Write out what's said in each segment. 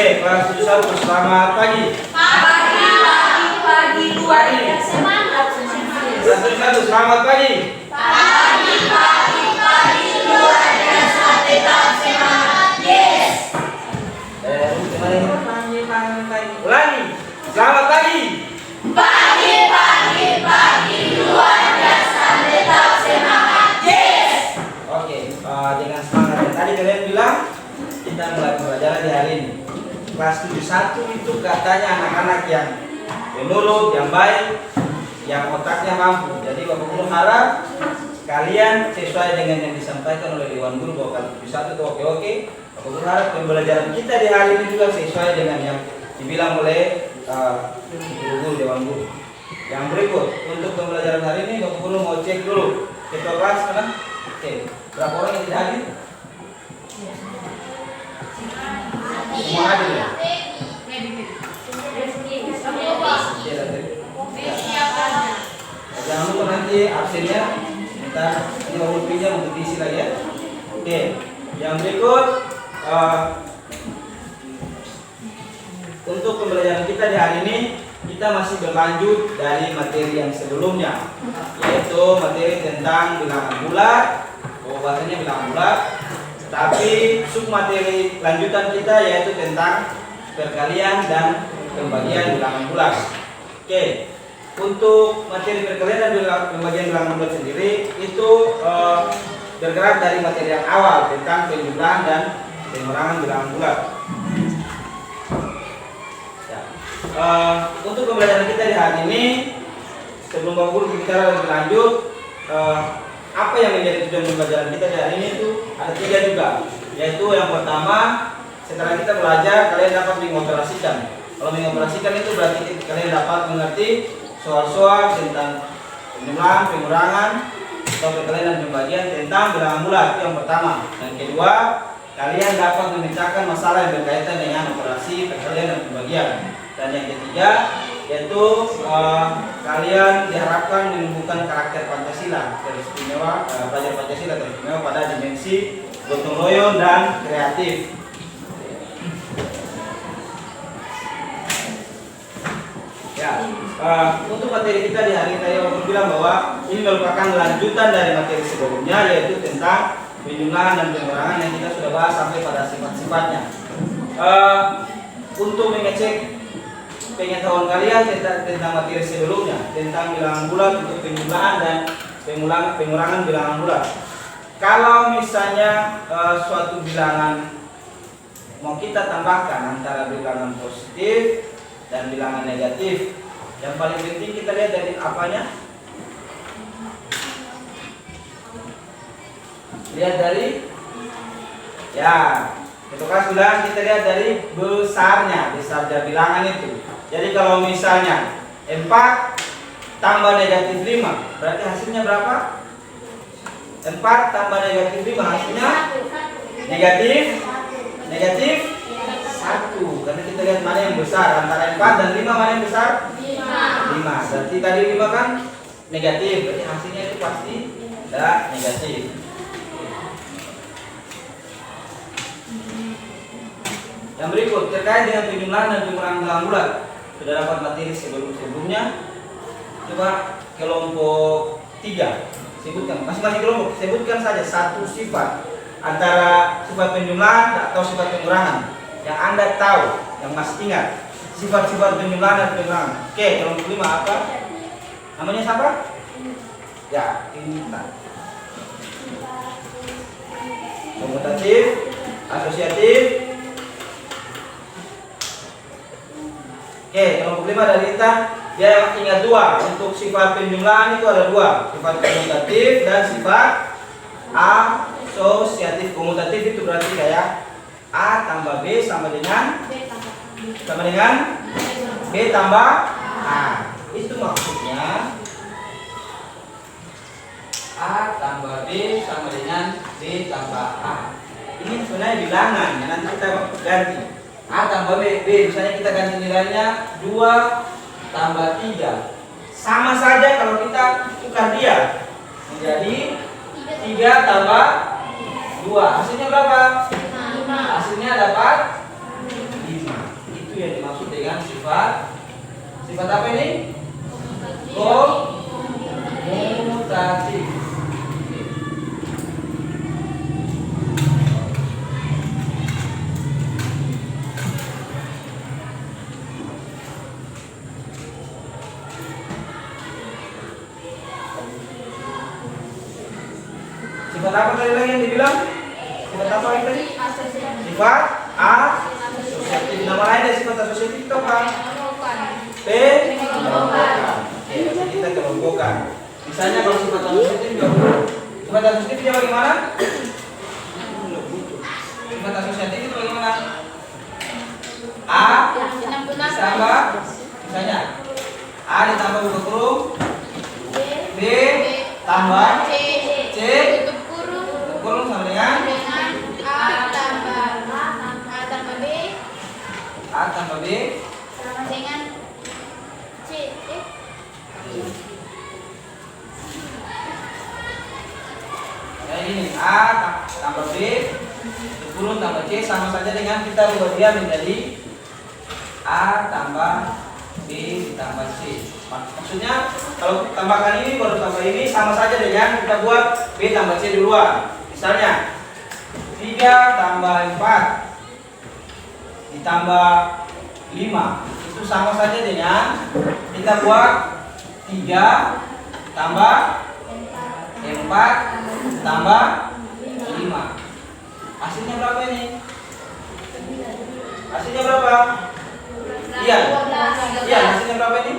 kelas 71 selamat pagi. Pagi luar biasa semangat. Kelas 71 selamat pagi. Pagi luar biasa tetap semangat. Yes. Ulangi. Selamat pagi. Pagi luar biasa tetap semangat. Yes. Oke, dengan semangat yang tadi kalian bilang kita mulai pembelajaran di hari ini. Kelas 71 itu katanya anak-anak yang penurut, yang baik, yang otaknya mampu. Jadi Bapak Guru harap kalian sesuai dengan yang disampaikan oleh Dewan Guru bahwa kelas 71 itu oke-oke. Bapak Guru harap pembelajaran kita di hari ini juga sesuai dengan yang dibilang oleh guru-guru Dewan Guru. Yang berikut untuk pembelajaran hari ini Bapak Guru mau cek dulu ketua kelas mana? Oke, berapa orang yang tidak hadir? Semua hadir ya? Jangan lupa nanti absennya ntar ini mau pinjam untuk diisi lagi ya. Oke, yang berikut untuk pembelajaran kita di hari ini kita masih berlanjut dari materi yang sebelumnya, yaitu materi tentang bilangan bulat, bahwasanya bilangan bulat. Tapi submateri lanjutan kita yaitu tentang perkalian dan pembagian bilangan bulat. Oke, untuk materi perkalian dan pembagian bilangan bulat sendiri itu bergerak dari materi yang awal tentang penjumlahan dan pengurangan bilangan bulat. Untuk pembelajaran kita di hari ini, sebelum Bapak Guru bicara lebih lanjut, apa yang menjadi tujuan pembelajaran kita di hari ini itu ada 3 juga, yaitu yang pertama, setelah kita belajar kalian dapat mengoperasikan. Kalau mengoperasikan itu berarti kalian dapat mengerti soal-soal tentang penjumlahan, pengurangan, atau perkalian dan pembagian tentang bilangan bulat. Itu yang pertama. Yang kedua, kalian dapat memecahkan masalah yang berkaitan dengan operasi perkalian dan pembagian. Dan yang ketiga yaitu kalian diharapkan menumbuhkan karakter Pancasila teristimewa, pelajar Pancasila teristimewa pada dimensi gotong royong dan kreatif. Ya, untuk materi kita di hari ini aku bilang bahwa ini merupakan lanjutan dari materi sebelumnya, yaitu tentang penjumlahan dan pengurangan yang kita sudah bahas sampai pada sifat-sifatnya. Untuk mengecek pengetahuan kalian tentang materi sebelumnya tentang bilangan bulat untuk penjumlahan dan pengurangan bilangan bulat. Kalau misalnya suatu bilangan mau kita tambahkan antara bilangan positif dan bilangan negatif, yang paling penting kita lihat dari apanya? Lihat dari ya, itu kan sudah kita lihat dari besarnya, besar bilangan itu. Jadi kalau misalnya 4 tambah negatif 5, berarti hasilnya berapa? 4 tambah negatif 5 hasilnya negatif 1. Karena kita lihat mana yang besar, antara 4 dan 5 mana yang besar? 5. Berarti tadi 5 kan negatif, berarti hasilnya itu pasti negatif. Yang berikut terkait dengan penjumlahan dan pengurangan bilangan bulat. Sudah dapat materi sebelumnya. Coba kelompok 3 sebutkan, masing-masing kelompok sebutkan saja satu sifat antara sifat penjumlahan atau sifat pengurangan yang Anda tahu, yang masih ingat sifat-sifat penjumlahan dan pengurangan. Oke, kelompok 5 apa? Namanya siapa? Ya, Intan. Komutatif, asosiatif. Oke, kelompok 5 dari Intan, dia ingat 2. Untuk sifat penjumlahan itu ada 2, sifat komutatif dan sifat asosiatif. Komutatif itu berarti kayak A tambah B sama dengan B tambah A. Itu maksudnya A tambah B sama dengan B tambah A. Ini sebenarnya bilangan, nanti kita ganti. A tambah B, misalnya kita ganti nilainya 2 tambah 3. Sama saja kalau kita tukar dia menjadi 3 tambah 2. Hasilnya berapa? 5. Hasilnya dapat 5. Sifat apa ini? Komutatif. Sifat apa tadi lagi yang dibilang? Sifat apa lagi tadi? Sifat asosiatif. Nama lain dari sifat asosiatif itu apa? Kelompokan. Oke, berarti kita kelompokan. Misalnya kalau sifat asosiatif juga sifat asosiatifnya bagaimana? Sifat asosiatif itu bagaimana? A ditambah misalnya A ditambah buka kurung B tambah C tutup kurung sama dengan A tambah B sama dengan C. Kayak ini A tambah B tutup kurung tambah C sama saja dengan kita ubah dia menjadi A tambah B ditambah C. Maksudnya kalau tambahkan ini baru tambah ini sama saja dengan kita buat B tambah C duluan. Misalnya 3 tambah 4 ditambah 5 itu sama saja dengan kita buat 3 tambah 4 tambah 5. Hasilnya berapa ini? Hasilnya berapa? Iya. Iya, hasilnya berapa ini?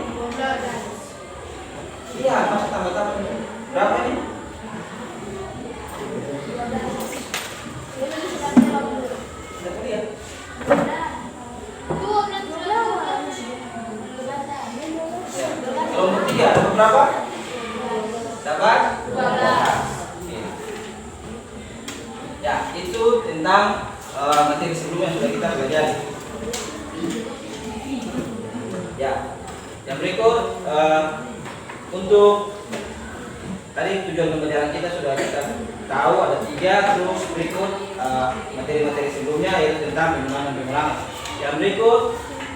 Iya, masa tambah-tambah ini. Berapa ini? Tidak lihat. Ya. Kalau untuk 3 dapat berapa? Dapat 12. Ya, itu tentang materi sebelumnya yang sudah kita pelajari. Ya, yang berikut untuk tadi tujuan pembelajaran kita sudah kita tahu ada 3, terus berikut materi-materi sebelumnya yaitu tentang bilangan dan pengulangan. Yang berikut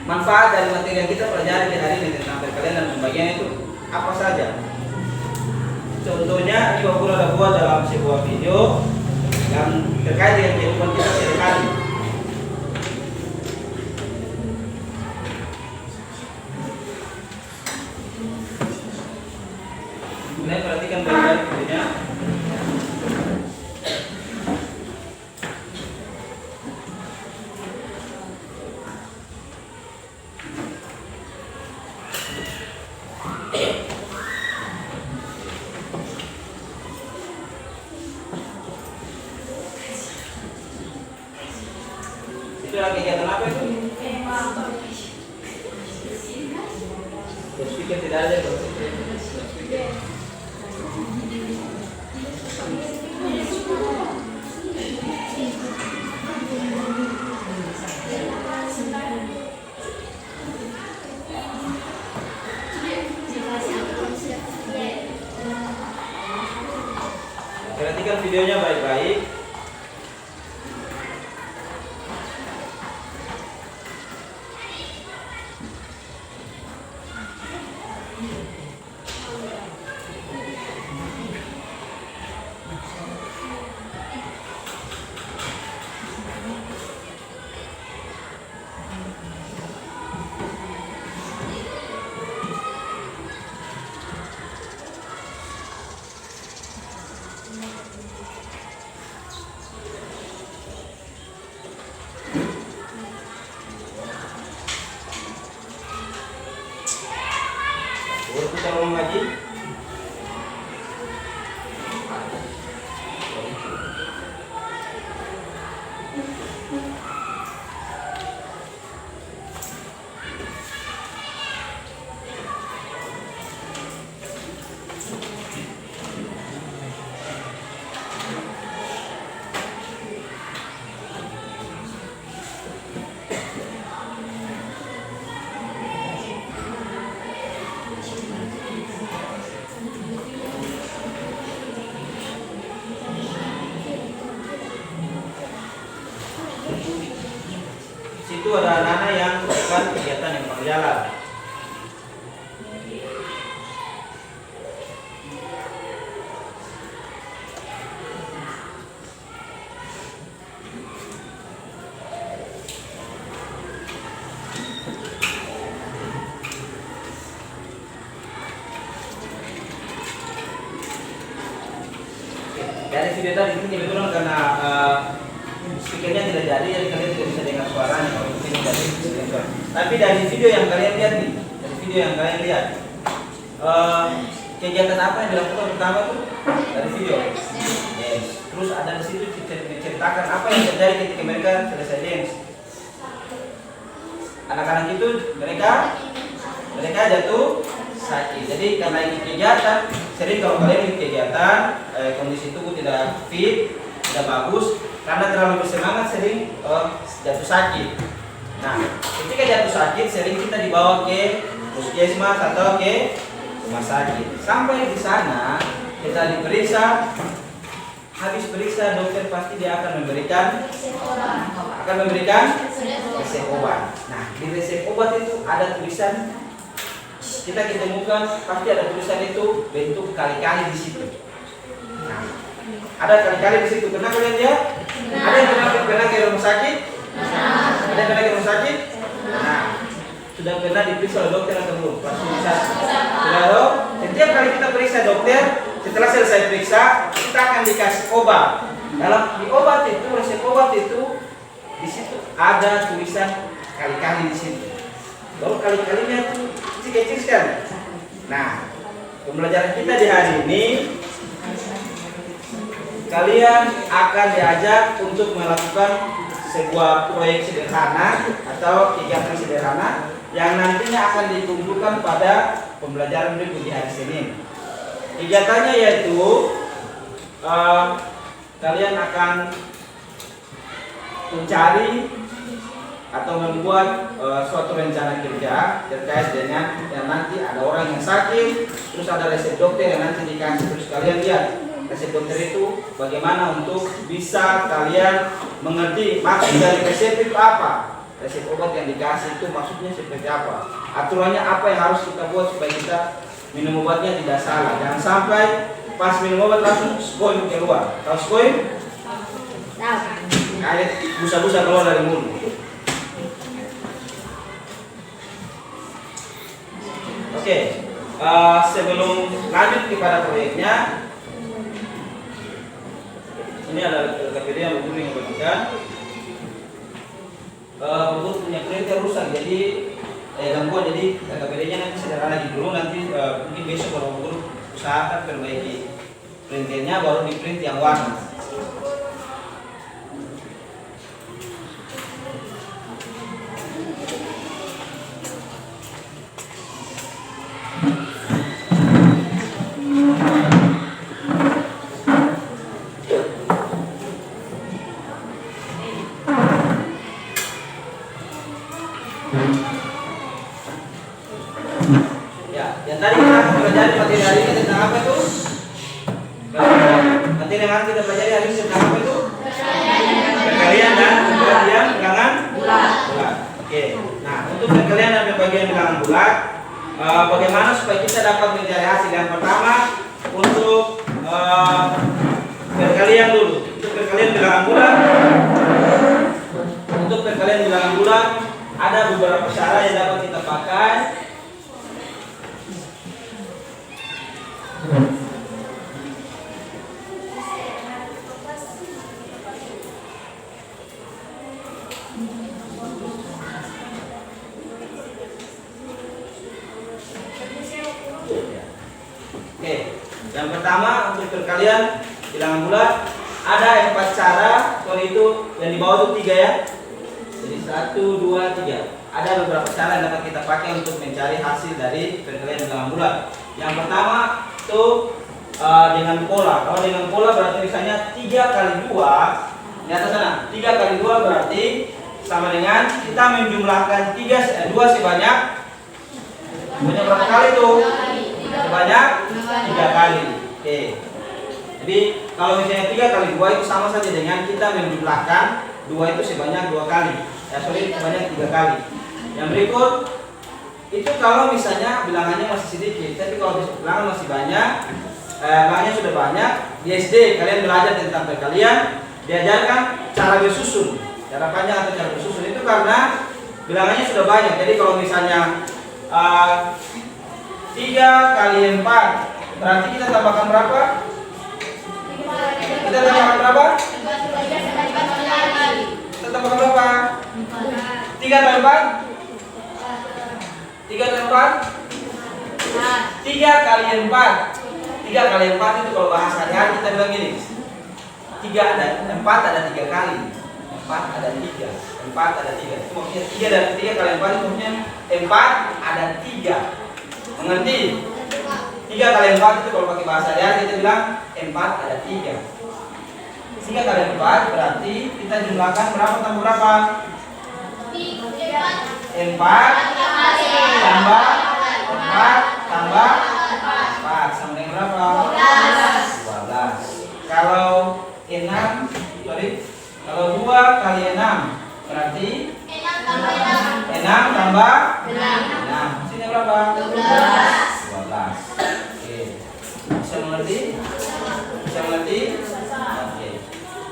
manfaat dari materi yang kita pelajari di hari ini tentang perkalian dan pembagian itu apa saja? Contohnya ini Bapak ada buat dalam sebuah video yang terkait dengan kehidupan kita sehari-hari. Kemudian perhatikan baik-baik videonya. Itu lagi kegiatan apa itu? Berpikir tidak ada berpikir. Perhatikan videonya baik-baik. Kita ulang lagi. Situ ada anak-anak yang melakukan kegiatan yang berjalan. kebetulan karena speakernya tidak jadi kalian tidak bisa dengar suaranya kalau ini dari suara. Tapi dari video yang kalian lihat nih, kegiatan apa yang dilakukan pertama tuh dari video. Yes. Terus ada di situ diceritakan apa yang terjadi ketika mereka selesai dance. Anak-anak itu mereka jatuh sakit. Jadi karena ini kegiatan, sering kalau kalian ikut kegiatan kondisi tubuh tidak fit, tidak bagus, karena terlalu bersemangat sering jatuh sakit. Nah, ketika jatuh sakit sering kita dibawa ke puskesmas atau ke rumah sakit. Sampai di sana kita diperiksa, habis periksa dokter pasti dia akan memberikan resep obat. Nah, di resep obat itu ada tulisan, kita ketemukan pasti ada tulisan itu bentuk kali-kali di situ. Nah, ada kali-kali di situ. Pernah kalian lihat? Ada yang pernah ke rumah sakit? Ada yang pernah ke rumah sakit? Nah, sudah pernah diperiksa oleh dokter atau belum? Pasti bisa. Sudah dong. Setiap kali kita periksa dokter, setelah selesai periksa, kita akan dikasih obat. Di obat itu, resep obat itu, di situ ada tulisan kali-kali di situ. Baru kali-kalinya itu kecil sekali. Nah, pembelajaran kita di hari ini, kalian akan diajak untuk melakukan sebuah proyek sederhana atau kegiatan sederhana yang nantinya akan dikumpulkan pada pembelajaran berikut di hari Senin. Kegiatannya yaitu kalian akan mencari atau membuat suatu rencana kerja terkait dengan yang nanti ada orang yang sakit, terus ada resep dokter yang nanti dikasih, terus kalian lihat resep dokter itu bagaimana untuk bisa kalian mengerti maksud dari resep itu apa, resep obat yang dikasih itu maksudnya seperti apa, aturannya apa yang harus kita buat supaya kita minum obatnya tidak salah. Jangan sampai pas minum obat langsung skoim keluar. Tahu skoim? Tahu. Kayak busa-busa keluar dari mulut. Oke, sebelum lanjut kepada proyeknya, ini ada KPD yang Bubur yang bagikan. Bubur punya printer rusak, jadi gangguan, jadi KPD-nya nanti sederhana lagi dulu, nanti mungkin besok kalau Bubur usahakan perbaiki printernya baru di print yang warna. Yang tadi kita pelajari materi hari ini tentang apa itu? Materi yang kita pelajari hari ini tentang apa itu? Perkalian dan pembagian bilangan bulat. Oke. Nah, untuk perkalian dan pembagian bilangan bulat, bagaimana supaya kita dapat mencari hasil? Yang pertama untuk perkalian dulu. Untuk perkalian bilangan bulat, ada beberapa cara yang dapat kita pakai. Oke, yang pertama untuk perkalian bilangan bulat ada 4 cara. Soal itu yang di bawah itu 3 ya. Jadi 1, 2, 3. Ada beberapa cara yang dapat kita pakai untuk mencari hasil dari perkalian bilangan bulat. Yang pertama itu dengan pola. Kalau dengan pola berarti misalnya 3 kali 2 di atas sana. 3 kali 2 berarti sama dengan kita menjumlahkan 2 sebanyak berapa kali tuh? Sebanyak 3 kali. Oke. Jadi kalau misalnya 3 kali 2 itu sama saja dengan kita menjumlahkan 2 itu sebanyak 2 kali. Sebanyak 3 kali. Yang berikut itu kalau misalnya bilangannya masih sedikit, tapi kalau bilangan masih banyak, bilangannya sudah banyak. Di SD kalian belajar tentang perkalian, diajarkan cara bersusun, cara panjang atau cara bersusun itu karena bilangannya sudah banyak. Jadi kalau misalnya 3 kali 4 berarti kita tambahkan berapa? 5 Kita tambahkan berapa? Kita tambahkan berapa? 3 tambah 4? 3 tambah 4? 3 kali 4. 3 kali 4 itu kalau bahasa hari-hari kita bilang gini. 4 ada 3 kali. 4 ada 3. 4 ada 3. Itu maksudnya 3 dan 3 kali 4 itu maksudnya 4 ada 3. Mengerti? 3 kali 4 itu kalau pakai bahasa hari-hari kita bilang 4 ada 3. 3 kali 4 berarti kita jumlahkan berapa tambah berapa? 4 tambah 4 tambah 4 sama dengan berapa? 12. Kalau 2 kali 6 berarti 6 tambah 6. Sini berapa? 12. Oke. Bisa mengerti? Bisa mengerti? Oke.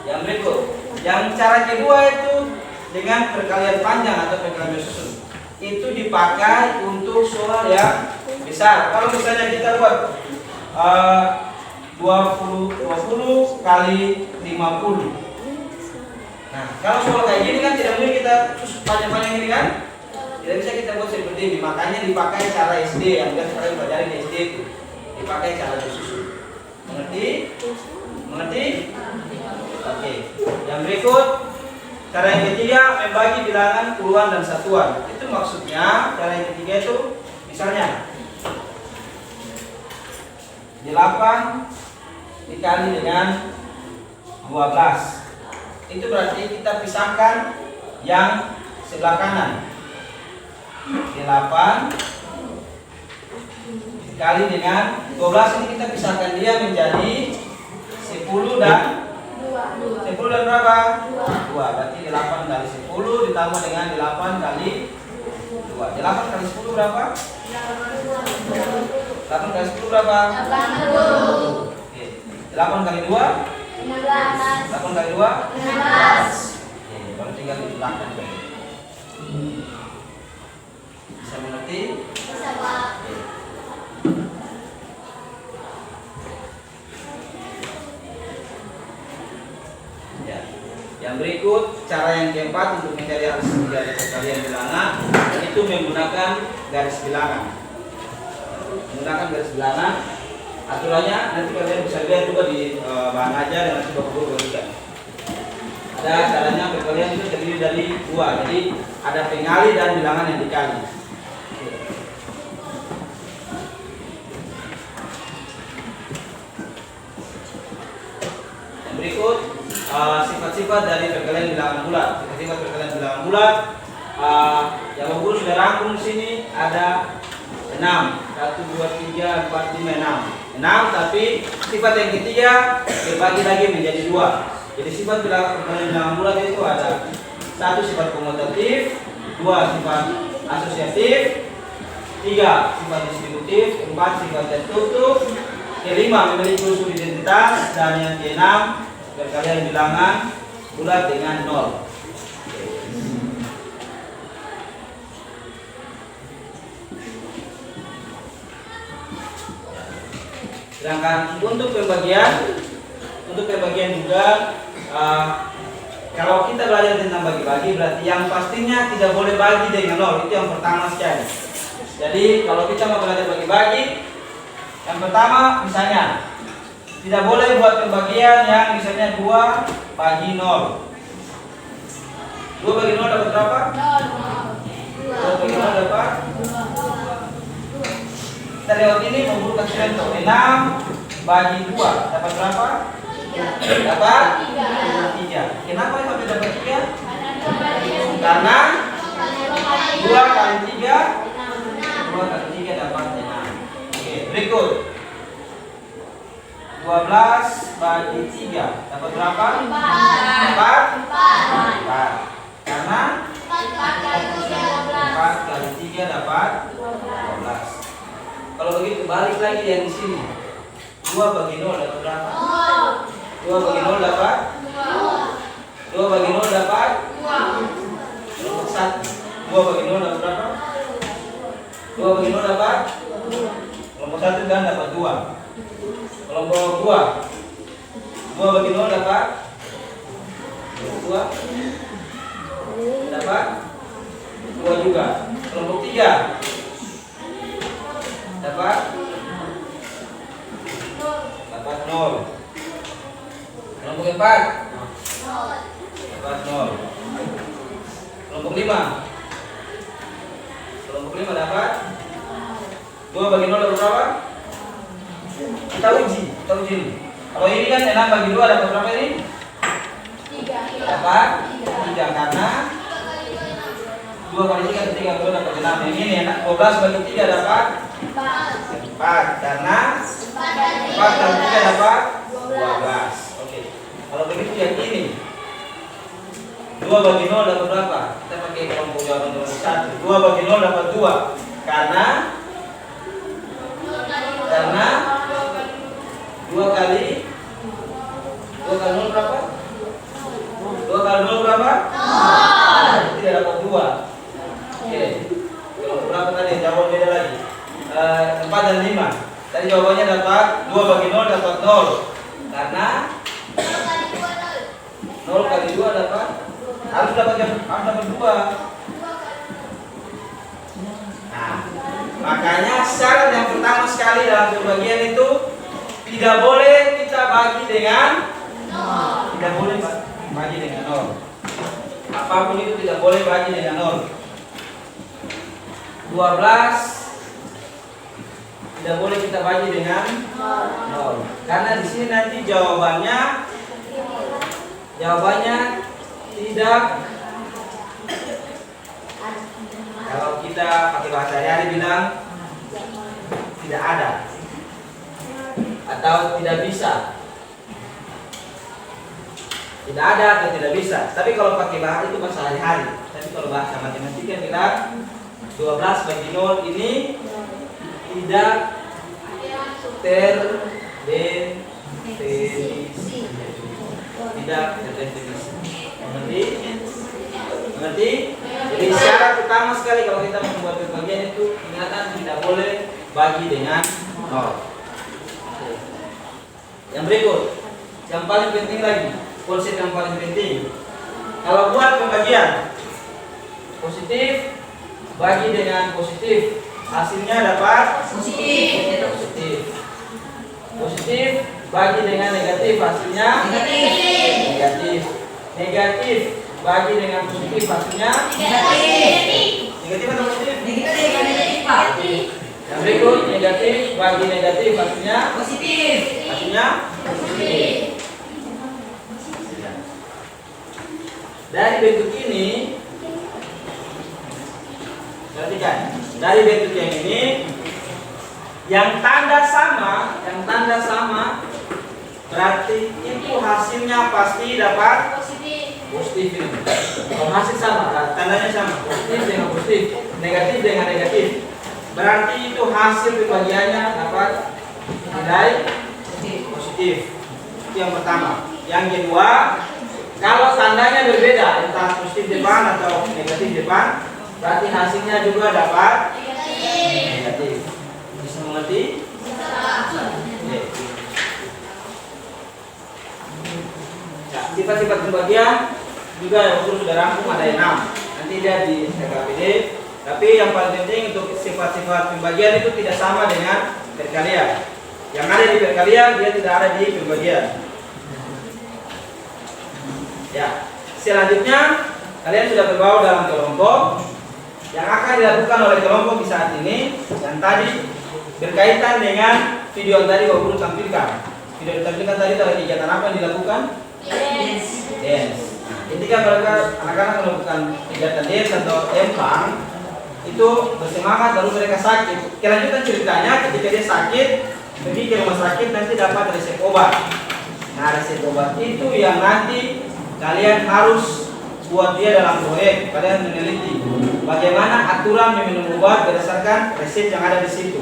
Yang berikut, yang cara kedua itu dengan perkalian panjang atau perkalian bersusun. Itu dipakai untuk soal yang besar. Kalau misalnya kita buat 20 kali 50. Nah, kalau soal kayak gini kan tidak mungkin kita panjang-panjang ini kan? Tidak bisa kita buat seperti ini. Makanya dipakai cara SD yang biasa kalian pelajari di SD itu. Dipakai cara bersusun. Mengerti? Mengerti? Oke. Yang berikut, cara yang ketiga membagi bilangan puluhan dan satuan. Itu maksudnya cara yang ketiga itu misalnya 8 dikali dengan 12. Itu berarti kita pisahkan yang sebelah kanan. 8 dikali dengan 12 ini kita pisahkan dia menjadi 10 dan 10 dan berapa? 2. Berarti 8 kali 10 ditambah dengan 8 kali 2. 8 kali 10 berapa? 8 kali 10 berapa? 80. Oke. 8 kali 2? 8 kali 2? 16. Oke, baru tinggal ditambahkan. Bisa mengerti? Bisa, Pak. Oke. Ya. Yang berikut, cara yang keempat untuk mencari hasil dari perkalian bilangan itu menggunakan garis bilangan. Menggunakan garis bilangan, aturannya nanti kalian bisa lihat juga di bahan ajar yang nanti Bapak Guru berikan. Ada caranya perkalian itu terdiri dari 2, jadi ada pengali dan bilangan yang dikali. Yang berikut, sifat-sifat dari perkalian bilangan bulat. Sifat-sifat perkalian bilangan bulat yang Bapak Guru sudah rangkum di sini ada 6, 1, 2, 3, 4, 5, 6. 6, tapi sifat yang ketiga dibagi lagi menjadi 2. Jadi sifat perkalian bilangan bulat itu ada 1 sifat komutatif, 2 sifat asosiatif, 3 sifat distributif, 4 sifat tertutup, ke-5 memiliki unsur identitas, dan yang ke-6 perkalian bilangan bulat dengan 0. Sedangkan untuk pembagian juga kalau kita belajar tentang bagi-bagi berarti yang pastinya tidak boleh bagi dengan 0. Itu yang pertama sekali. Jadi kalau kita mau belajar bagi-bagi, yang pertama misalnya tidak boleh buat pembagian yang misalnya 2 bagi 0. 2 bagi 0 dapat berapa? 2 bagi 0 dapat? Kita lewat ini membuat kasih contoh. 6 bagi 2 dapat berapa? Dapat 3. Kenapa sampai dapat 3? Karena 2 kali 3 dapat 6. Oke, berikut 12 bagi 3 dapat berapa? 4. Karena 4 kali 3 dapat 12. Kalau begitu balik lagi yang di sini. 2 bagi 0 dapat berapa? 2 bagi 0 dapat? 2 bagi 0 dapat? 1. 2 bagi 0 dapat berapa? 2 bagi 0 dapat? Kelompok 1 kan dapat 2. Kelompok 2 2 dapat 2 juga. Kelompok 3 dapat 0. Kelompok 4 dapat 0. Kelompok 5 dapat 2 bagi 0 dapat berapa? Kita uji nih. Kalau ini kan 6 bagi 2 dapat berapa ini? 3. Dapat 3 karena 2 kali 3 ketika 2 dapat 6. Yang ini 12 bagi 3 dapat 4 karena 4 kali 3 dapat 12. Oke. Kalau begitu yang ini 2 bagi 0 dapat berapa? Kita pakai kelompok jawaban nomor 1. 2 bagi 0 dapat 2 karena 2 kali 0 berapa? 2 kali 0 berapa? 0. Tidak dapat 2. Oke. Kelompok berapa tadi? Jawab beda lagi. 4 dan 5. Tadi jawabannya dapat 2 bagi 0 dapat 0 karena 0 kali 2 dapat harus dapat 2. Nah, makanya syarat yang pertama sekali dalam pembagian itu tidak boleh kita bagi dengan 0. Tidak boleh bagi dengan 0. Apapun itu tidak boleh bagi dengan 0. 12 tidak boleh kita bagi dengan 0. Karena di sini nanti jawabannya tidak, kalau kita pakai bahasa hari bilang tidak ada atau tidak bisa. Tidak ada atau tidak bisa. Tapi kalau pakai bahasa itu bahasa hari-hari. Tapi kalau bahasa matematika bilang 12 bagi 0 ini tidak terdefinisi. Tidak terdefinisi. Mengerti? Jadi syarat utama sekali kalau kita membuat pembagian itu ingatan tidak boleh bagi dengan 0. Yang berikut, yang paling penting lagi, konsep yang paling penting. Kalau buat pembagian positif bagi dengan positif, hasilnya dapat positif. Positif bagi dengan negatif, hasilnya negatif. Negatif bagi dengan positif, hasilnya negatif atau positif? Negatif. Yang berikut, negatif bagi negatif, hasilnya positif. Hasilnya positif. Dari bentuk ini, perhatikan, dari bentuk yang ini, yang tanda sama berarti itu hasilnya pasti dapat positif ini. Kalau hasil sama, tandanya sama, positif dengan positif, negatif dengan negatif, berarti itu hasil pembagiannya dapat nilai positif. Itu yang pertama. Yang kedua, kalau tandanya berbeda, entah positif depan atau negatif depan, berarti hasilnya juga dapat negatif. Bisa mengerti? Nah, sifat-sifat pembagian juga yang sudah rangkum ada 6. Nanti lihat di SKPD. Tapi yang paling penting untuk sifat-sifat pembagian itu tidak sama dengan perkalian. Yang ada di perkalian dia tidak ada di pembagian. Ya, selanjutnya kalian sudah terbawa dalam kelompok. Yang akan dilakukan oleh kelompok di saat ini yang tadi berkaitan dengan video yang tadi Bapak Guru tampilkan. Video yang ditampilkan tadi adalah kegiatan apa yang dilakukan? Dance. Ketika mereka anak-anak melakukan kegiatan dance atau empang, itu bersemangat lalu mereka sakit. Kelanjutan ceritanya ketika dia sakit, pergi ke rumah sakit nanti dapat resep obat. Nah, resep obat itu yang nanti kalian harus buat dia dalam proyek. Kalian meneliti bagaimana aturan meminum obat berdasarkan resep yang ada di situ.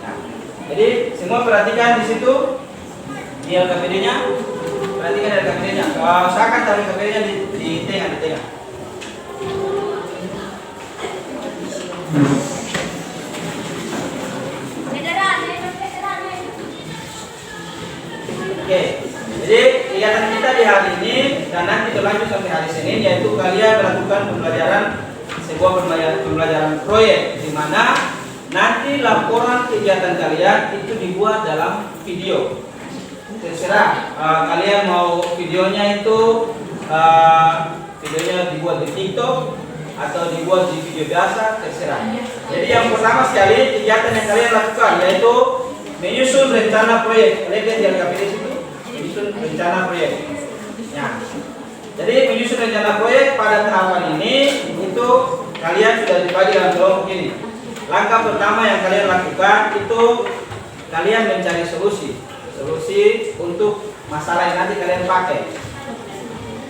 Nah, jadi semua perhatikan di situ di LKPD-nya. Perhatikan LKPD-nya. Usahakan taruh LKPD-nya di tengah. Oke, jadi kegiatan kita di hari ini dan nanti berlanjut sampai hari Senin, yaitu kalian melakukan sebuah pembelajaran proyek, di mana nanti laporan kegiatan kalian itu dibuat dalam video. Terserah kalian mau videonya itu videonya dibuat di TikTok atau dibuat di video biasa, terserah. Jadi yang pertama sekali kegiatan yang kalian lakukan yaitu menyusun rencana proyek. Kalian lihat di LKPD situ, menyusun rencana proyek. Nah, jadi menyusun rencana proyek pada tahapan ini itu kalian sudah dibagi dalam kelompok ini. Langkah pertama yang kalian lakukan itu kalian mencari solusi untuk masalah yang nanti kalian pakai.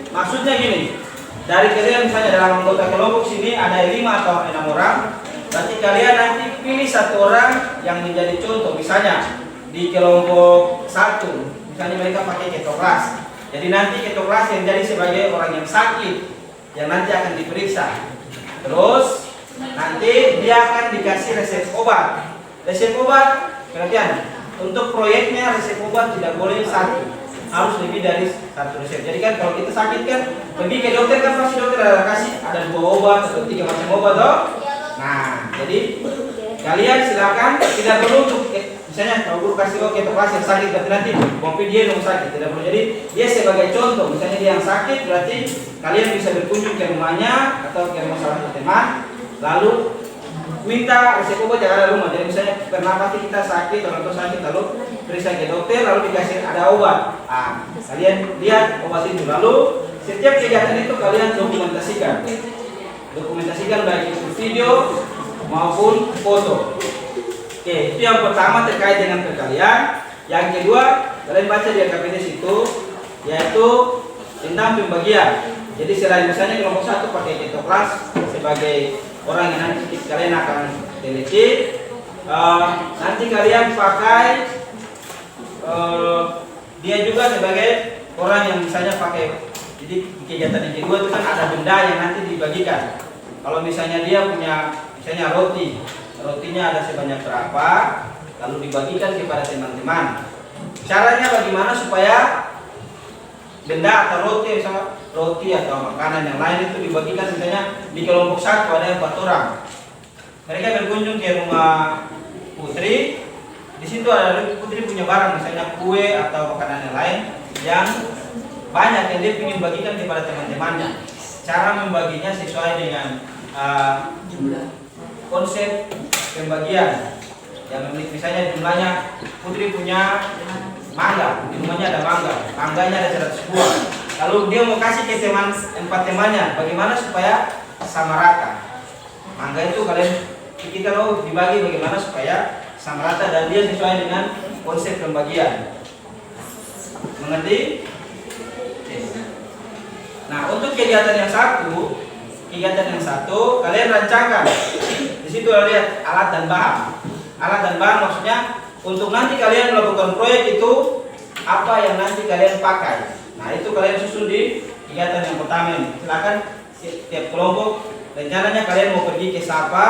Maksudnya gini, dari kalian misalnya dalam anggota kelompok sini ada 5 atau 6 orang, berarti kalian nanti pilih 1 orang yang menjadi contoh. Misalnya di kelompok 1, misalnya mereka pakai ketoklas. Jadi nanti ketoklas yang jadi sebagai orang yang sakit yang nanti akan diperiksa. Terus nanti dia akan dikasih resep obat. Resep obat, perhatian, untuk proyeknya resep obat tidak boleh 1, harus lebih dari 1 resep. Jadi kan kalau kita sakit kan pergi ke dokter kan pasti dokter ada 2 obat atau 3 macam obat toh. Nah, jadi kalian silakan tidak perlu untuk misalnya kalau guru kasih oke ketoklas yang sakit berarti nanti mungkin dia yang sakit, tidak perlu. Jadi dia sebagai contoh, misalnya dia yang sakit berarti kalian bisa berkunjung ke rumahnya atau ke rumah salah satu teman, lalu minta resep obat yang ada rumah. Jadi misalnya pernah pasti kita sakit, orang tua sakit, lalu periksa ke dokter, lalu dikasih ada obat. Kalian lihat obat itu, lalu setiap kegiatan itu kalian dokumentasikan baik itu video maupun foto. Oke, itu yang pertama terkait dengan perkalian. Yang kedua, kalian baca di LKPD situ, yaitu tentang pembagian. Jadi selain misalnya kelompok 1 pakai ketoklas sebagai orang yang nanti kalian akan teliti, nanti kalian pakai dia juga sebagai orang yang misalnya pakai. Jadi kegiatan yang kedua itu kan ada benda yang nanti dibagikan. Kalau misalnya dia punya misalnya rotinya ada sebanyak berapa, lalu dibagikan kepada teman-teman. Caranya bagaimana supaya benda atau roti, misalnya roti atau makanan yang lain itu dibagikan, misalnya di kelompok 1 ada 4 orang. Mereka berkunjung ke rumah Putri. Di situ ada Putri punya barang, misalnya kue atau makanan yang lain yang banyak yang dia ingin bagikan kepada teman-temannya. Cara membaginya sesuai dengan konsep pembagian yang memiliki, misalnya jumlahnya Putri punya mangga, di rumahnya ada mangganya ada 100 buah. Lalu dia mau kasih ke 4 temannya, bagaimana supaya sama rata. Mangga itu kalian pikirkan dibagi bagaimana supaya sama rata dan dia sesuai dengan konsep pembagian. Mengerti? Nah, untuk kegiatan yang satu kalian rancangkan. Di situ lihat alat dan bahan. Alat dan bahan maksudnya untuk nanti kalian melakukan proyek itu apa yang nanti kalian pakai. Nah, itu kalian susun di kegiatan yang pertama ini. Silakan tiap kelompok rencananya kalian mau pergi ke siapa,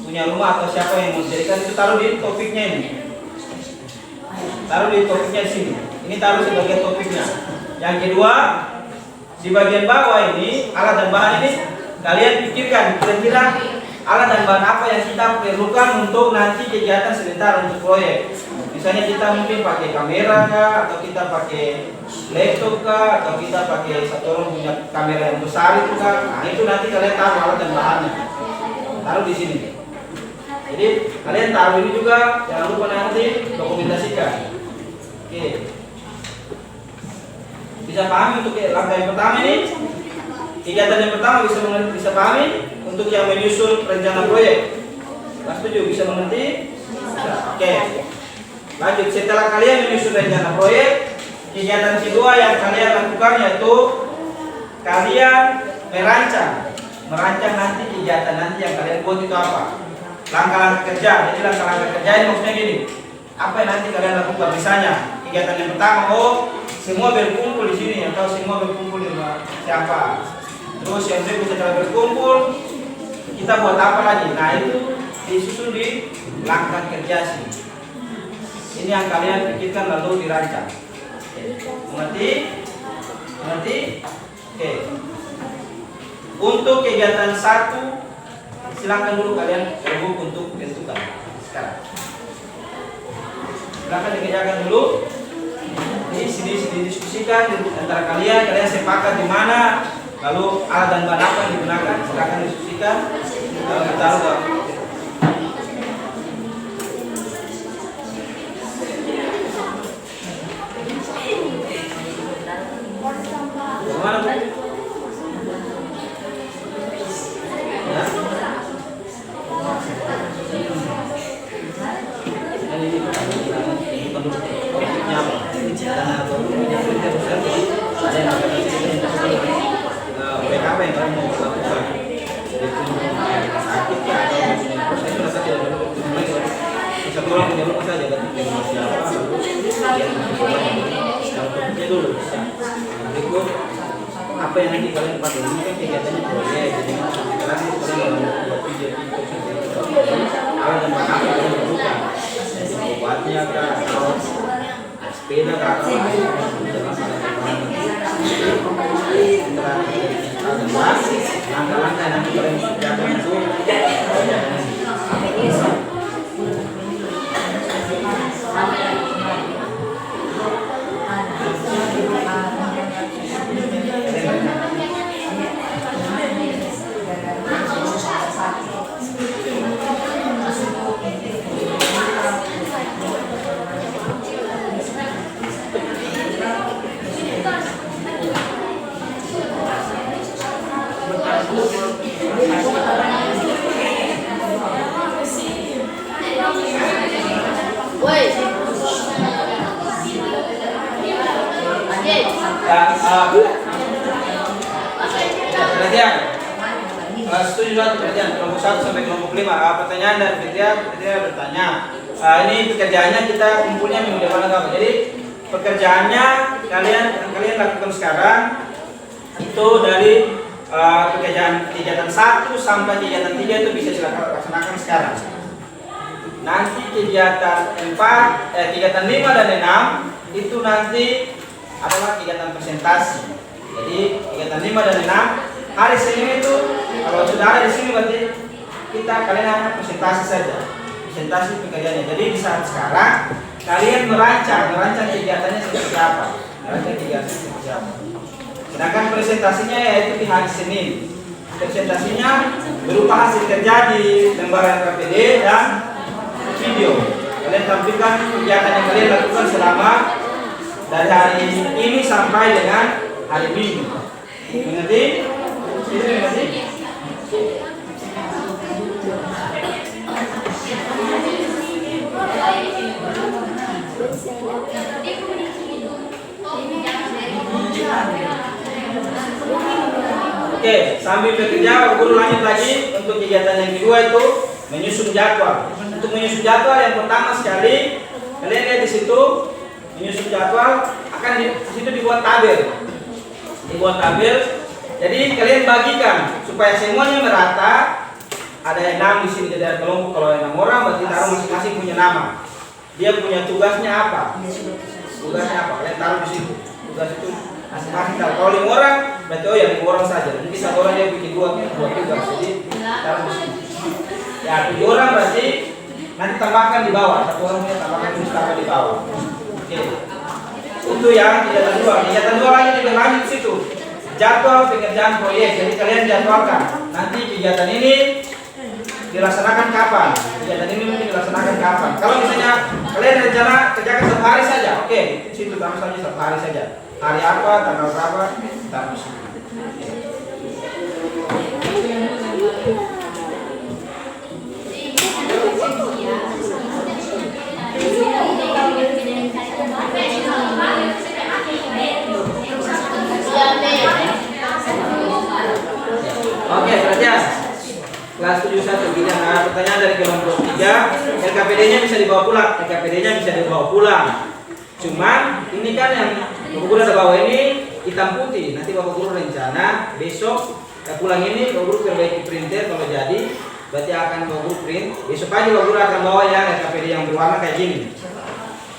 punya rumah atau siapa yang mau dijadikan, itu taruh di topiknya ini. Taruh di topiknya di sini. Ini taruh sebagai topiknya. Yang kedua, di bagian bawah ini alat dan bahan ini kalian pikirkan kira-kira alat dan bahan apa yang kita perlukan untuk nanti kegiatan sebentar untuk proyek. Misalnya kita mungkin pakai kamera kah, atau kita pakai laptop kah, atau kita pakai satu orang punya kamera yang besar itu kah. Nah, itu nanti kalian taruh alat dan bahannya, taruh di sini. Jadi kalian taruh ini juga, jangan lupa nanti dokumentasikan. Oke. Bisa pahami untuk langkah yang pertama ini? Kegiatan yang pertama bisa pahami untuk yang menyusun rencana proyek. Setuju? Bisa mengerti? Bisa. Oke. Lanjut, setelah kalian menyusun rencana proyek, kegiatan kedua yang kalian lakukan yaitu kalian merancang nanti kegiatan nanti yang kalian buat itu apa? Langkah-langkah kerja. Jadi langkah-langkah kerja ini maksudnya gini. Apa yang nanti kalian lakukan? Misalnya kegiatan yang pertama, semua berkumpul di sini atau semua berkumpul di rumah siapa. Terus yang kedua setelah berkumpul kita buat apa lagi? Nah, itu disusun di langkah kerja sini. Ini yang kalian pikirkan lalu dirancang. Mengerti? Mengerti? Oke. Untuk kegiatan 1 silakan dulu kalian rebut untuk tentukan sekarang. Silakan dikerjakan dulu. Di sini didiskusikan antara kalian sepakat di mana, lalu alat dan bahan apa yang digunakan, silakan diskusikan. Lalu kita lakukan. Bagaimana Bu? Apa yang nanti kalian pakai ini kan kegiatannya proyek, jadi sekarang itu kalian membuat video alat dan bahan apa kalian butuhkan, obatnya kah atau sepeda kah atau langkah-langkah yang nanti kalian kerjakan itu perhatian. Setuju satu perhatian kelompok 1 sampai kelompok 5. Pertanyaan dari Fitria bertanya. Ini pekerjaannya kita kumpulnya minggu depan apa? Jadi pekerjaannya kalian lakukan sekarang itu dari kegiatan 1 sampai kegiatan 3 itu bisa silakan laksanakan sekarang. Nanti kegiatan 5 dan 6 itu nanti adalah kegiatan presentasi. Jadi kegiatan 5 dan 6 hari Senin itu kalau sudah ada di sini berarti kalian hanya presentasi saja, presentasi pekerjaannya. Jadi di saat sekarang kalian merancang kegiatannya seperti apa, Sedangkan presentasinya yaitu di hari Senin. Presentasinya berupa hasil kerja di lembaran KPD dan video. Kalian tampilkan kegiatan yang kalian lakukan selama dari hari ini sampai dengan hari Minggu. Mengerti? Mengerti? Oke, sambil bekerja, guru lanjut lagi untuk kegiatan yang kedua itu menyusun jadwal. Untuk menyusun jadwal yang pertama sekali, kalian lihat di situ menyusun jadwal akan di situ dibuat tabel. Jadi kalian bagikan supaya semuanya merata. Ada yang 6 di sini dari kelompok, kalau yang 6 orang berarti taruh masing-masing punya nama. Dia punya tugasnya apa? Kalian taruh di situ. Tugas itu masing-masing taruh. Kalau 5 orang berarti ya 5 orang saja. Mungkin 1 orang dia bikin 2 tugas. Jadi taruh di sini. Ya 7 orang berarti nanti tambahkan di bawah. 1 orang punya tambahkan di bawah. Oke. Itu yang kegiatan 2. Kegiatan 2 lagi dilanjut di situ. Jadwal pekerjaan proyek. Jadi kalian jadwalkan. Nanti kegiatan ini dilaksanakan kapan? Kegiatan ini mungkin dilaksanakan kapan? Kalau misalnya kalian rencana kerjakan 1 hari saja, oke, di situ taruh saja 1 hari saja. Hari apa, tanggal berapa, taruh di situ. Oke, perhatian. Kelas 71 bidang pertanyaan dari kelompok 3. LKPD-nya bisa dibawa pulang. Cuman ini kan yang Bapak Guru ada bawa ini hitam putih. Nanti Bapak Guru rencana besok pulang ini Bapak Guru perbaiki printer kalau jadi. Berarti akan Bapak Guru print. Besok pagi Bapak Guru akan bawa yang LKPD yang berwarna kayak gini.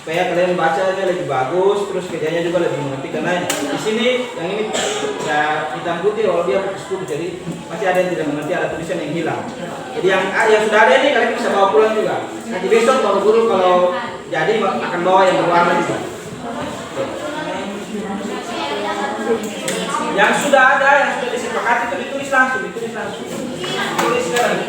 supaya kalian bacanya lebih bagus, terus kerjanya juga lebih mengerti. Karena di sini yang ini ya hitam putih, kalau dia putih, jadi masih ada yang tidak mengerti, ada tulisan yang hilang. Jadi yang sudah ada ini kalian bisa bawa pulang juga. Nanti besok baru guru kalau jadi akan bawa yang berwarna juga. Yang sudah ada, yang sudah disepakati itu ditulis langsung, ditulis sekarang.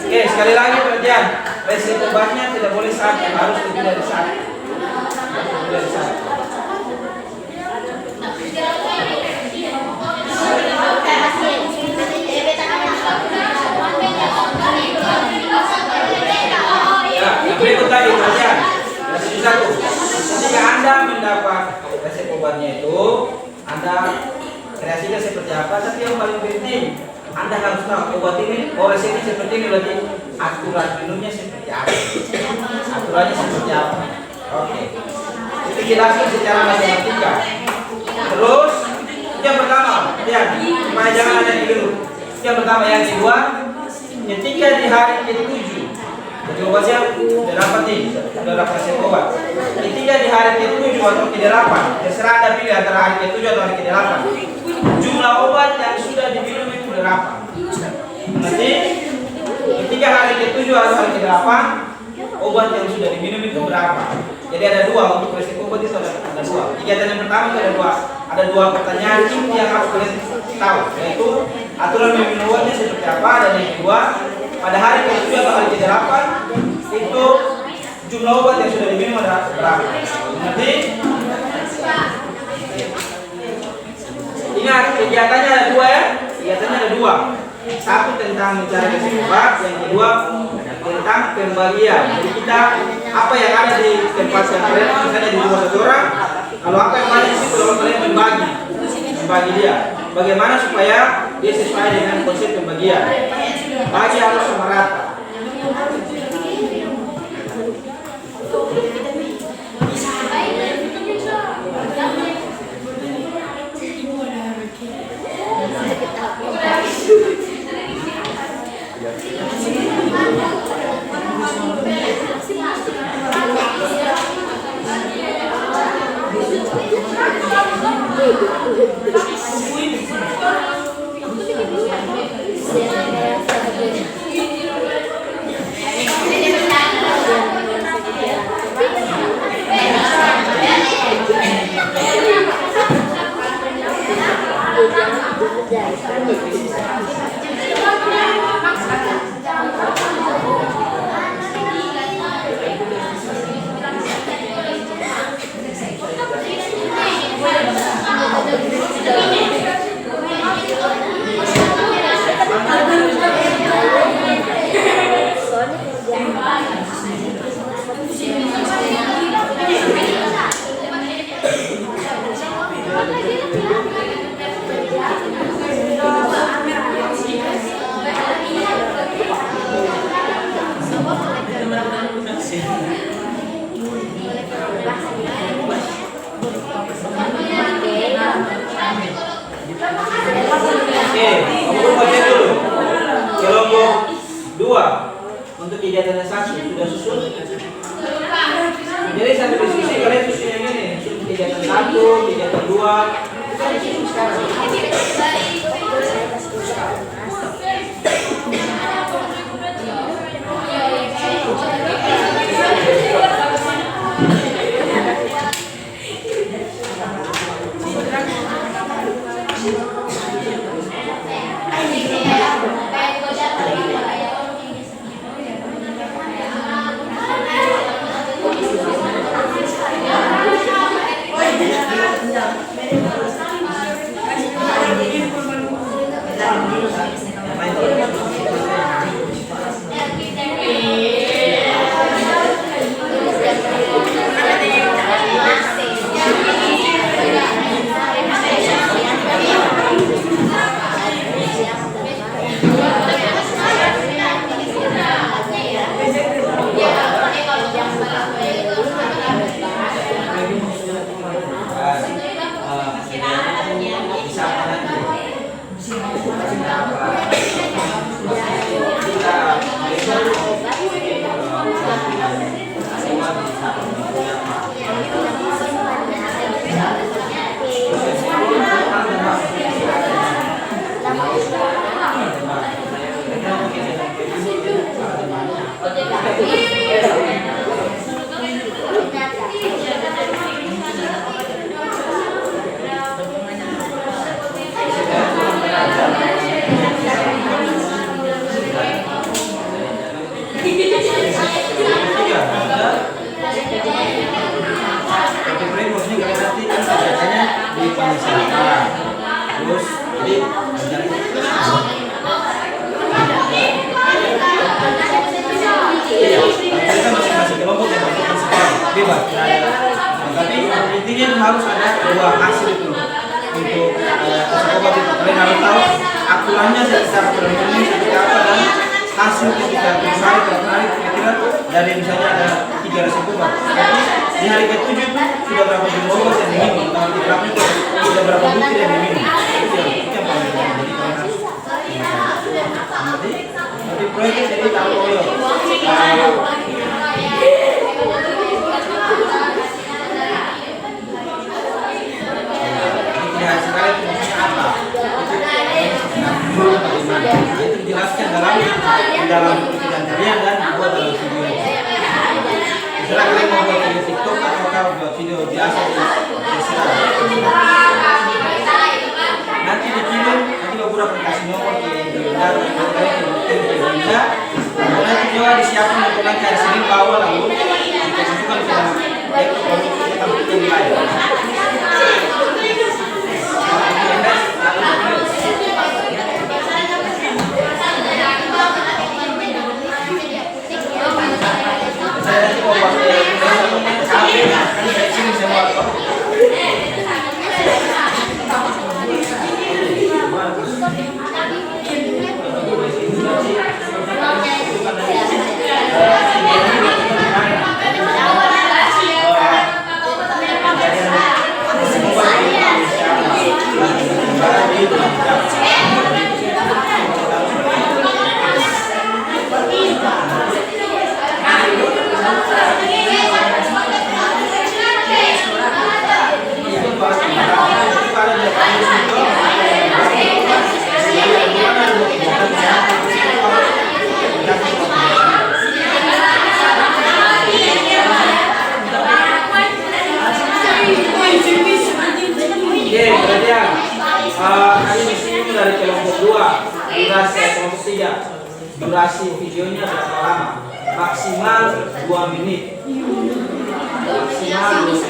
Oke, sekali lagi perhatian, resep obatnya tidak boleh sakit, harus lebih dari sakit. Nah, yang berikut tadi perhatian, resep satu. Jika Anda mendapat resep obatnya itu, Anda kreasinya seperti apa? Tapi yang paling penting, Anda harus tahu obat ini, resepnya seperti ini, berarti aturan minumnya seperti apa? Aturannya seperti apa? Oke. Itu jelaskan secara matematika. Terus, yang pertama, lihat, supaya jangan ada yang keliru. Yang pertama, yang kedua, ketika di hari ke-7, jadi obatnya sudah dapat nih, sudah dapat resep obat. Ketika di hari ke-7 atau ke-8, terserah Anda pilih antara hari ke-7 atau hari ke-8. Jumlah obat yang sudah diminum itu berapa? Nanti ketika hari ke-7 atau hari ke-8, obat yang sudah diminum itu berapa? Jadi ada dua untuk resep obat itu ada dua. Kegiatan yang pertama itu ada dua pertanyaan yang harus kalian tahu, yaitu aturan meminum obatnya seperti apa, dan yang kedua pada hari ke-7 atau hari ke-8 itu jumlah obat yang sudah diminum ada berapa? Nanti ingat kegiatannya ada dua ya, kegiatannya ada dua. Satu tentang mencari resep obat, yang kedua tentang pembagian. Jadi kita apa yang ada di tempat kalian, misalnya di rumah seseorang, kalau apa yang ada di situ lalu kalian membagi dia. Bagaimana supaya dia sesuai dengan konsep pembagian? Bagi harus sama rata. Untuk kegiatan satu sudah susun. Jadi sampai diskusi kalian susun yang ini, susun kegiatan 1, kegiatan 2. Kita disusun sekarang. Terus jadi mereka masing-masing kelompok yang melakukan sekolah bebas. Tapi intinya itu harus ada dua hasil itu untuk sekolah itu. Kalian harus tahu aturannya secara ini seperti apa dan hasil ketika hari kira-kira dari misalnya ada 3 resikobat. Tapi di hari ke-7 itu sudah berapa jumlah obat yang diminum, tanggal 3 itu sudah berapa butir yang diminum. Itu yang paling penting. Jadi proyek jadi tahu yo. Sekali fungsinya apa? Itu dijelaskan dalam pekerjaan kalian dan buat dalam video ini. Misalnya kalian mau buat video TikTok atau buat video biasa nanti dikirim, nanti beberapa kasih nomor ke Gerindra, nanti juga disiapkan untuk nanti hari Senin bawah lalu dimasukkan ke dalam tampilkan di layar. Dari kelompok 2, durasi kelompok 3, durasi videonya berapa lama? Maksimal 2 menit. Maksimal 2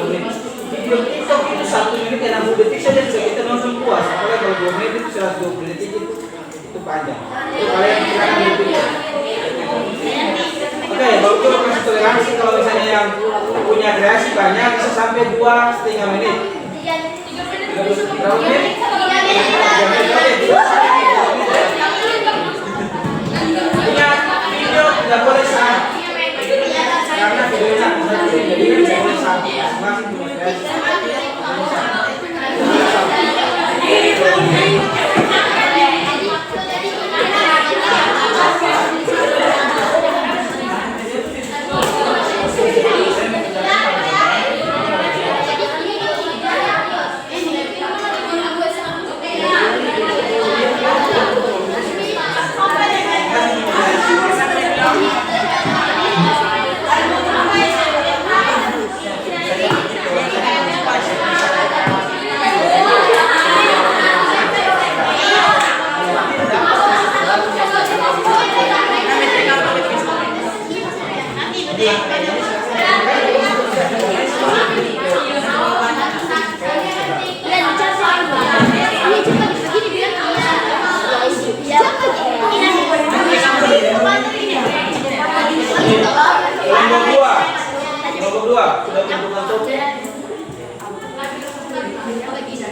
menit. Video TikTok itu 1 menit dan 60 detik saja sudah kita nonton puas. Apalagi kalau 2 menit itu 120 detik itu panjang. Itu kalian silakan berpikir. Oke, baru kita kasih toleransi kalau misalnya yang punya kreasi banyak bisa sampai 2,5 menit. Ingat, video tidak boleh sama karena videonya jadi tidak boleh sama masing punya kreasi. Kelompok dua sudah tentukan topik.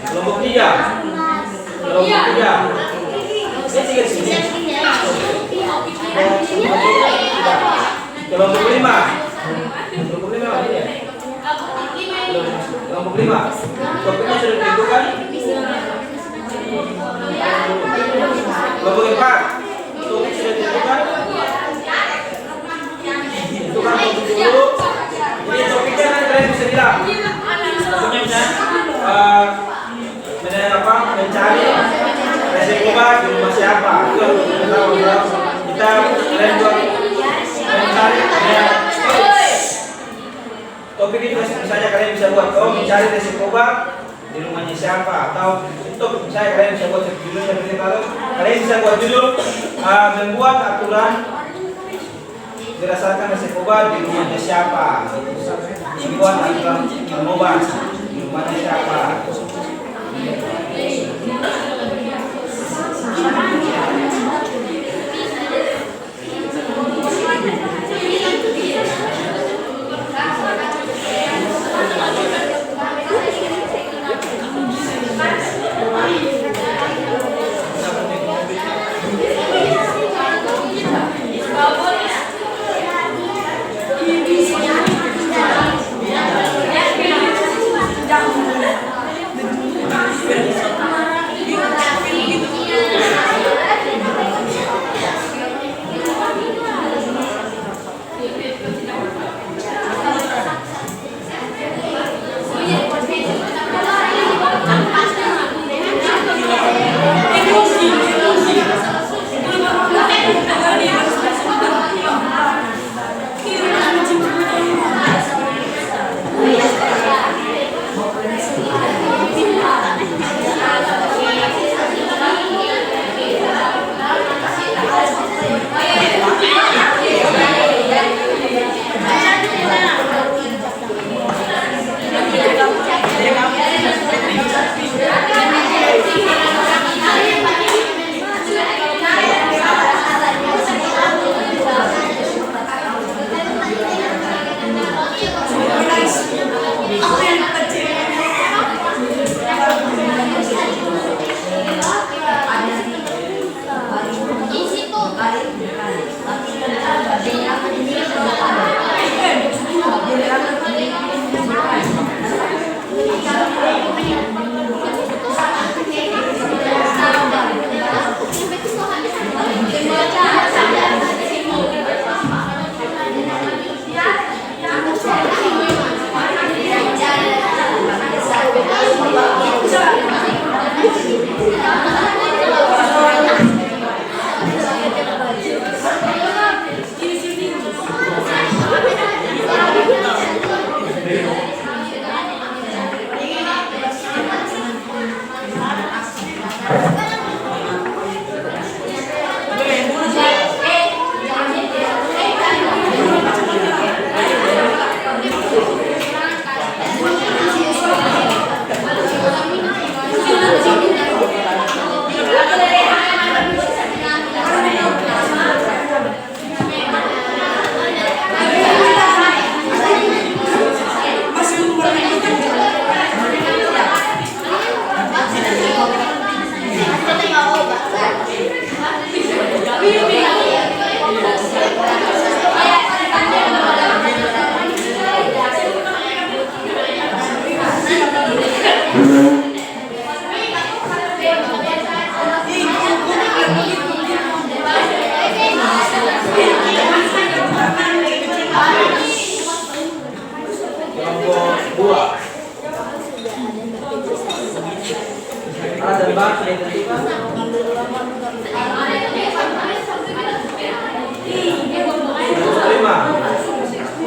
Kelompok tiga. Ini sini. Kelompok lima. Topiknya sudah ditentukan. Kelompok empat. Topik sudah ditentukan. Tentukan topik dulu. Jadi topiknya kan kalian bisa bilang. Topiknya bisa mencari resikoba di rumah siapa. Itu yang kita tahu. Kita kalian buat mencari topik itu misalnya kalian bisa buat mencari resikoba di rumahnya siapa, atau untuk misalnya kalian bisa buat judul seperti itu. Kalian bisa buat judul membuat aturan berdasarkan resikoba di rumahnya siapa. Membuat aturan membuat di rumahnya siapa.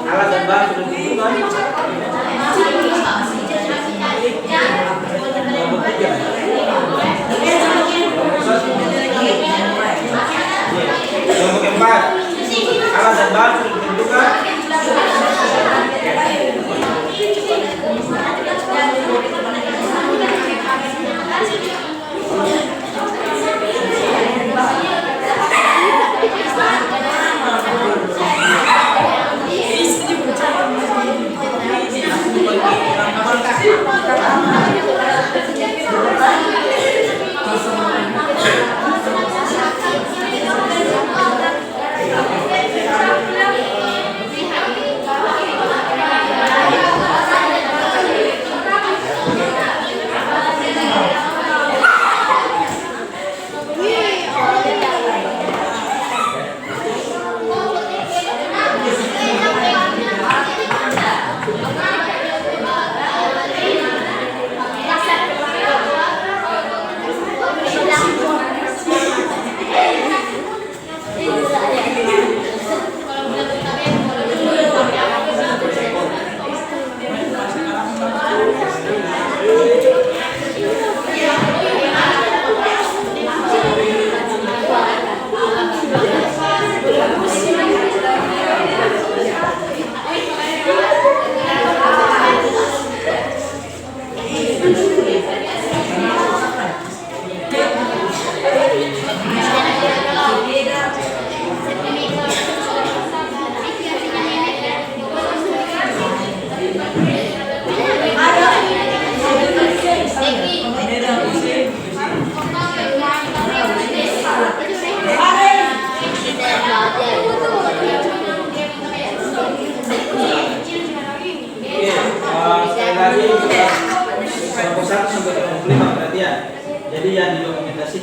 Alat dan bahan sudah ditentukan. Kelompok 4, alat dan bahan sudah ditentukan.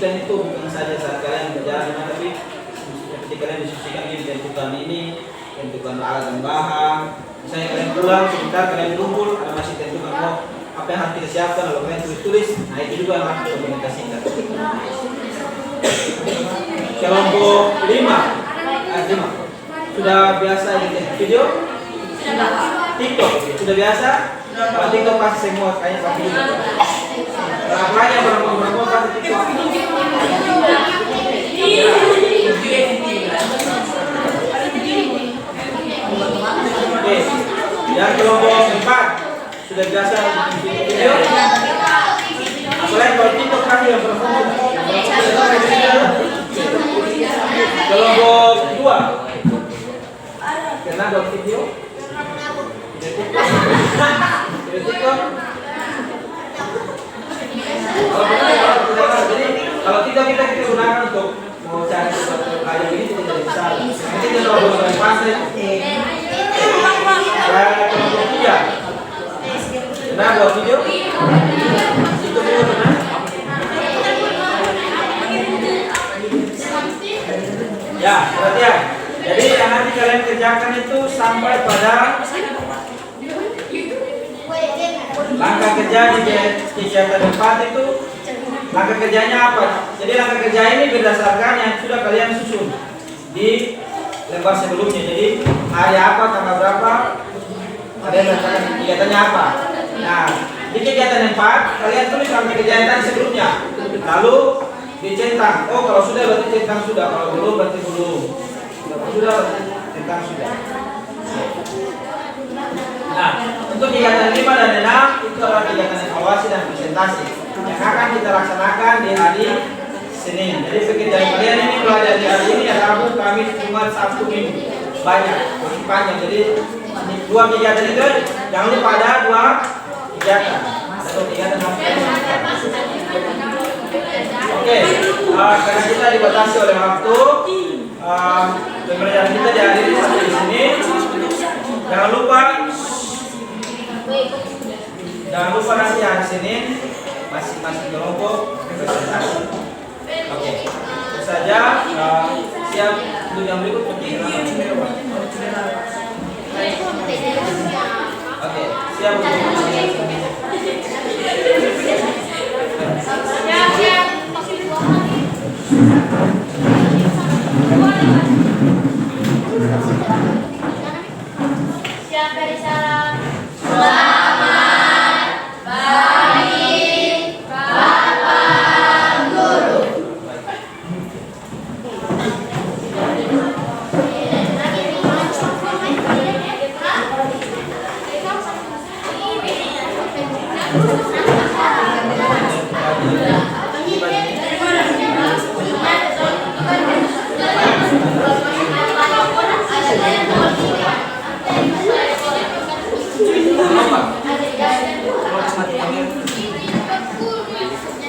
diskusikan itu bukan saja saat kalian berjalan, tapi seperti kalian diskusikan ini, tentukan alat dan bahan. Misalnya kalian pulang sebentar, kalian kumpul, ada masih tentukan apa yang harus kita siapkan, kalau kalian tulis, nah itu juga yang harus komunikasikan. Kelompok 5 sudah biasa edit video? TikTok sudah biasa? Kalau TikTok pasti semua kayaknya pasti juga. Berapa yang berapa pasti TikTok? Oke, yang kelompok 4 sudah biasa video? Apalagi kalau TikTok pasti yang berapa? Kelompok 2 karena buat video kalau tidak kita gunakan untuk mau cari sesuatu kayak ini tidak bisa. Nanti kita harus pasir. Kelompok 3 karena buat video itu video benar. Ya, perhatian. Jadi yang nanti kalian kerjakan itu sampai pada langkah kerja di kegiatan 4 itu langkah kerjanya apa? Jadi langkah kerja ini berdasarkan yang sudah kalian susun di lembar sebelumnya. Jadi hari apa, tanggal berapa, kalian melakukan kegiatannya apa. Nah, di kegiatan 4 kalian tulis langkah kerja yang tadi sebelumnya. Lalu dicentang. Oh, kalau sudah berarti centang sudah, kalau belum berarti belum. Kalau sudah berarti centang sudah. Nah, untuk kegiatan 5 dan 6 itu adalah kegiatan evaluasi dan presentasi yang akan kita laksanakan di hari Senin. Jadi pekerjaan kalian ini belajar di hari ini ada Rabu, Kamis, Jumat, Sabtu, Minggu. Banyak, masih panjang. Jadi 2 kegiatan itu jangan lupa ada 2 kegiatan. Satu kegiatan Oke, karena kita dibatasi oleh waktu, pembelajaran kita diakhiri sampai di sini. Jangan lupa nanti hari Senin masing-masing kelompok presentasi. Oke, itu saja. Siap untuk yang berikut Oke, siap untuk Siap dari salam. Selamat pagi, Bapak Guru.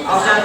Ausah